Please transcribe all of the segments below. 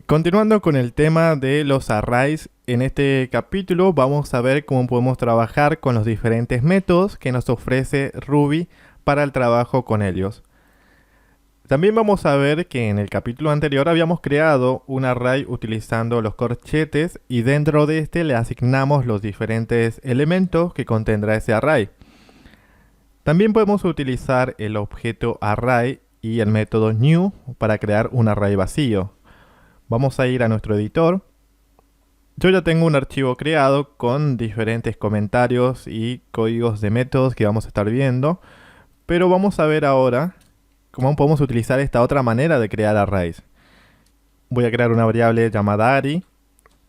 Continuando con el tema de los arrays, en este capítulo vamos a ver cómo podemos trabajar con los diferentes métodos que nos ofrece Ruby para el trabajo con ellos. También vamos a ver que en el capítulo anterior habíamos creado un array utilizando los corchetes y dentro de este le asignamos los diferentes elementos que contendrá ese array. También podemos utilizar el objeto array y el método new para crear un array vacío. Vamos a ir a nuestro editor. Yo ya tengo un archivo creado con diferentes comentarios y códigos de métodos que vamos a estar viendo, pero vamos a ver ahora cómo podemos utilizar esta otra manera de crear arrays. Voy a crear una variable llamada array,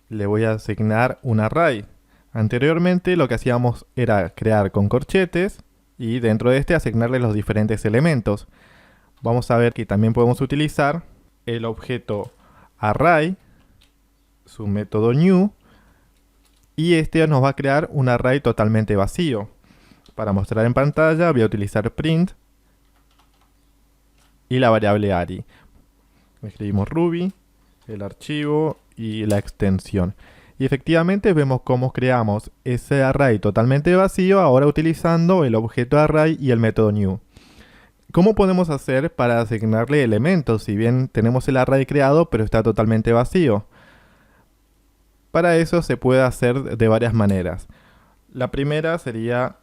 le voy a asignar un array. Anteriormente lo que hacíamos era crear con corchetes y dentro de este asignarle los diferentes elementos. Vamos a ver que también podemos utilizar el objeto array, su método new, y este nos va a crear un array totalmente vacío. Para mostrar en pantalla voy a utilizar print y la variable array. Escribimos Ruby, el archivo y la extensión. Y efectivamente vemos cómo creamos ese array totalmente vacío ahora utilizando el objeto array y el método new. ¿Cómo podemos hacer para asignarle elementos si bien tenemos el array creado pero está totalmente vacío? Para eso se puede hacer de varias maneras. La primera sería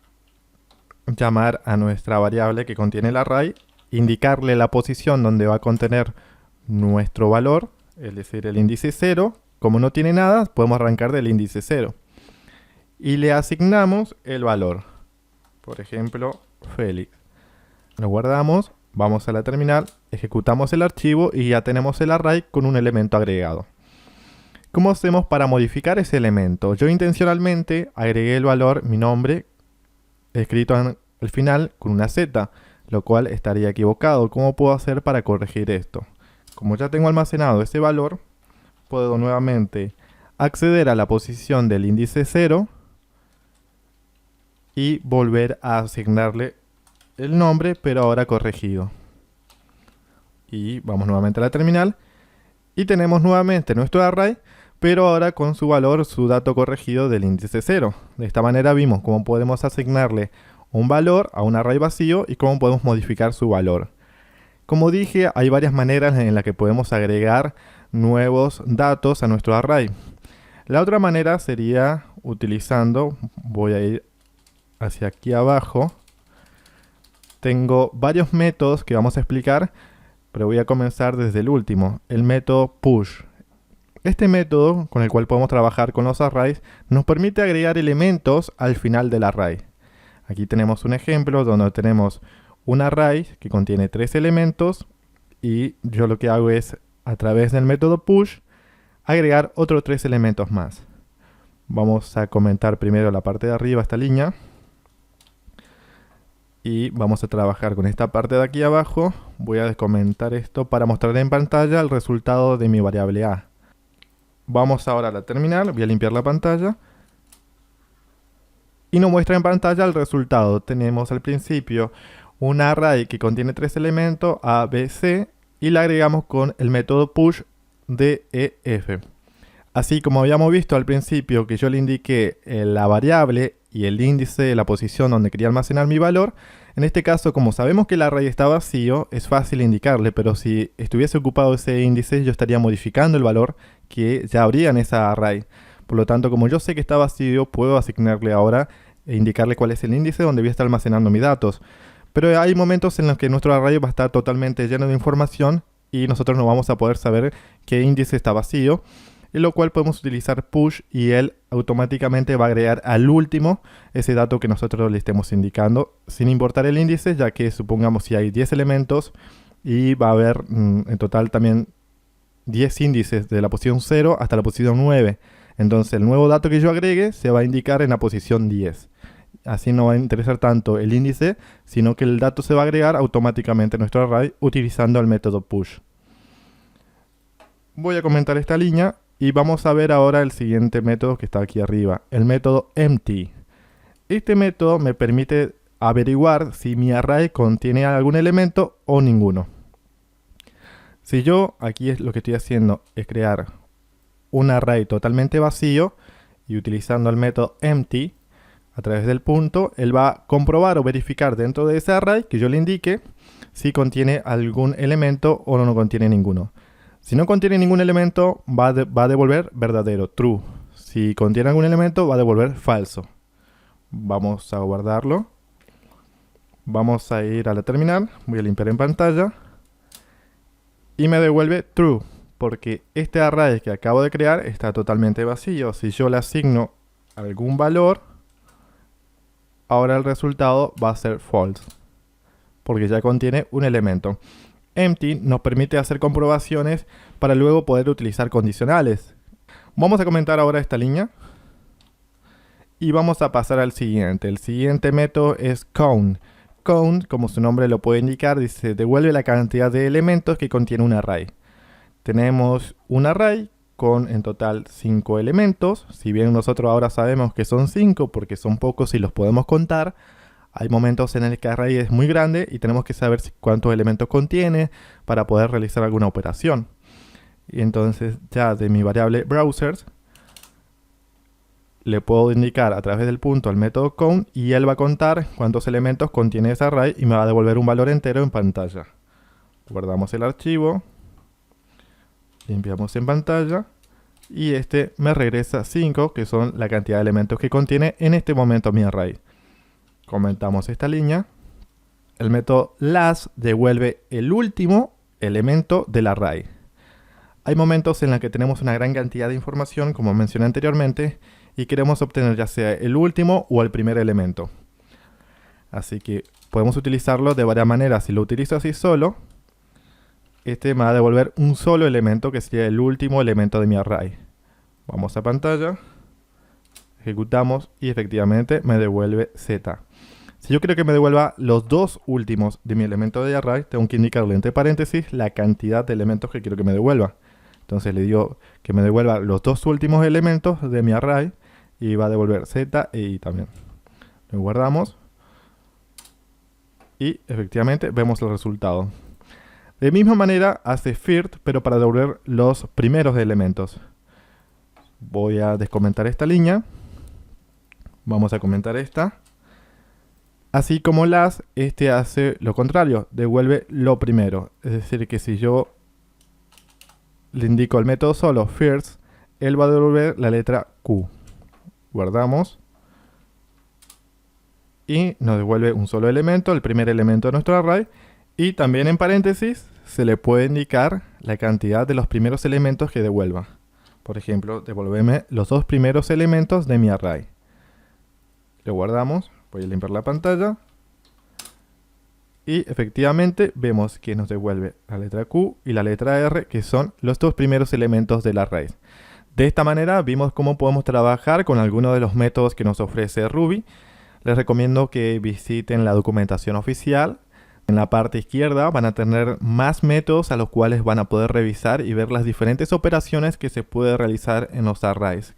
llamar a nuestra variable que contiene el array, indicarle la posición donde va a contener nuestro valor, es decir, el índice 0. Como no tiene nada, podemos arrancar del índice 0. Y le asignamos el valor. Por ejemplo, Félix. Lo guardamos, vamos a la terminal, ejecutamos el archivo y ya tenemos el array con un elemento agregado. ¿Cómo hacemos para modificar ese elemento? Yo intencionalmente agregué el valor, mi nombre, escrito al final con una Z, lo cual estaría equivocado. ¿Cómo puedo hacer para corregir esto? Como ya tengo almacenado ese valor, puedo nuevamente acceder a la posición del índice 0 y volver a asignarle el nombre, pero ahora corregido. Y vamos nuevamente a la terminal y tenemos nuevamente nuestro array, pero ahora con su valor, su dato corregido del índice 0. De esta manera vimos cómo podemos asignarle un valor a un array vacío y cómo podemos modificar su valor. Como dije, hay varias maneras en las que podemos agregar nuevos datos a nuestro array. La otra manera sería utilizando, voy a ir hacia aquí abajo, tengo varios métodos que vamos a explicar, pero voy a comenzar desde el último, el método push. Este método, con el cual podemos trabajar con los arrays, nos permite agregar elementos al final del array. Aquí tenemos un ejemplo donde tenemos un array que contiene 3 elementos y yo lo que hago es, a través del método push, agregar otros 3 elementos más. Vamos a comentar primero la parte de arriba, esta línea. Y vamos a trabajar con esta parte de aquí abajo. Voy a comentar esto para mostrar en pantalla el resultado de mi variable a. Vamos ahora a la terminal, voy a limpiar la pantalla. Y nos muestra en pantalla el resultado. Tenemos al principio un array que contiene 3 elementos, A, B, C, y le agregamos con el método push D, E, F. Así como habíamos visto al principio que yo le indiqué la variable y el índice, la posición donde quería almacenar mi valor, en este caso, como sabemos que el array está vacío, es fácil indicarle, pero si estuviese ocupado ese índice, yo estaría modificando el valor que ya habría en esa array. Por lo tanto, como yo sé que está vacío, puedo asignarle ahora e indicarle cuál es el índice donde voy a estar almacenando mis datos. Pero hay momentos en los que nuestro array va a estar totalmente lleno de información y nosotros no vamos a poder saber qué índice está vacío, en lo cual podemos utilizar push y él automáticamente va a agregar al último ese dato que nosotros le estemos indicando sin importar el índice, ya que supongamos si hay 10 elementos y va a haber en total también 10 índices de la posición 0 hasta la posición 9. Entonces el nuevo dato que yo agregue se va a indicar en la posición 10. Así no va a interesar tanto el índice, sino que el dato se va a agregar automáticamente a nuestro array utilizando el método push. Voy a comentar esta línea y vamos a ver ahora el siguiente método que está aquí arriba, el método empty. Este método me permite averiguar si mi array contiene algún elemento o ninguno. Si yo aquí lo que estoy haciendo es crear un array totalmente vacío y utilizando el método empty a través del punto, él va a comprobar o verificar dentro de ese array que yo le indique si contiene algún elemento o no contiene ninguno. Si no contiene ningún elemento, va a devolver verdadero, true. Si contiene algún elemento, va a devolver falso. Vamos a guardarlo. Vamos a ir a la terminal, voy a limpiar en pantalla y me devuelve true, porque este array que acabo de crear está totalmente vacío. Si yo le asigno algún valor, ahora el resultado va a ser false, porque ya contiene un elemento. Empty nos permite hacer comprobaciones para luego poder utilizar condicionales. Vamos a comentar ahora esta línea y vamos a pasar al siguiente. El siguiente método es count. Count, como su nombre lo puede indicar, dice devuelve la cantidad de elementos que contiene un array. Tenemos un array con en total 5 elementos. Si bien nosotros ahora sabemos que son 5 porque son pocos y los podemos contar, hay momentos en el que el array es muy grande y tenemos que saber cuántos elementos contiene para poder realizar alguna operación. Y entonces ya de mi variable browsers le puedo indicar a través del punto al método count y él va a contar cuántos elementos contiene ese array y me va a devolver un valor entero en pantalla. Guardamos el archivo, limpiamos en pantalla y este me regresa 5, que son la cantidad de elementos que contiene en este momento mi array. Comentamos esta línea. El método last devuelve el último elemento del array. Hay momentos en los que tenemos una gran cantidad de información, como mencioné anteriormente, y queremos obtener ya sea el último o el primer elemento. Así que podemos utilizarlo de varias maneras. Si lo utilizo así solo, este me va a devolver un solo elemento que sería el último elemento de mi array. Vamos a pantalla, ejecutamos y efectivamente me devuelve Z. Si yo quiero que me devuelva los dos últimos de mi elemento de array, tengo que indicarle entre paréntesis la cantidad de elementos que quiero que me devuelva. Entonces le digo que me devuelva los dos últimos elementos de mi array y va a devolver Z e I también. Lo guardamos y efectivamente vemos el resultado. De misma manera hace first, pero para devolver los primeros elementos. Voy a descomentar esta línea. Vamos a comentar esta. Así como last, este hace lo contrario, devuelve lo primero. Es decir, que si yo le indico al método solo first, él va a devolver la letra Q. Guardamos. Y nos devuelve un solo elemento, el primer elemento de nuestro array. Y también en paréntesis se le puede indicar la cantidad de los primeros elementos que devuelva. Por ejemplo, devuélveme los dos primeros elementos de mi array. Lo guardamos. Voy a limpiar la pantalla. Y efectivamente vemos que nos devuelve la letra Q y la letra R, que son los dos primeros elementos del array. De esta manera vimos cómo podemos trabajar con algunos de los métodos que nos ofrece Ruby. Les recomiendo que visiten la documentación oficial. En la parte izquierda van a tener más métodos a los cuales van a poder revisar y ver las diferentes operaciones que se puede realizar en los arrays.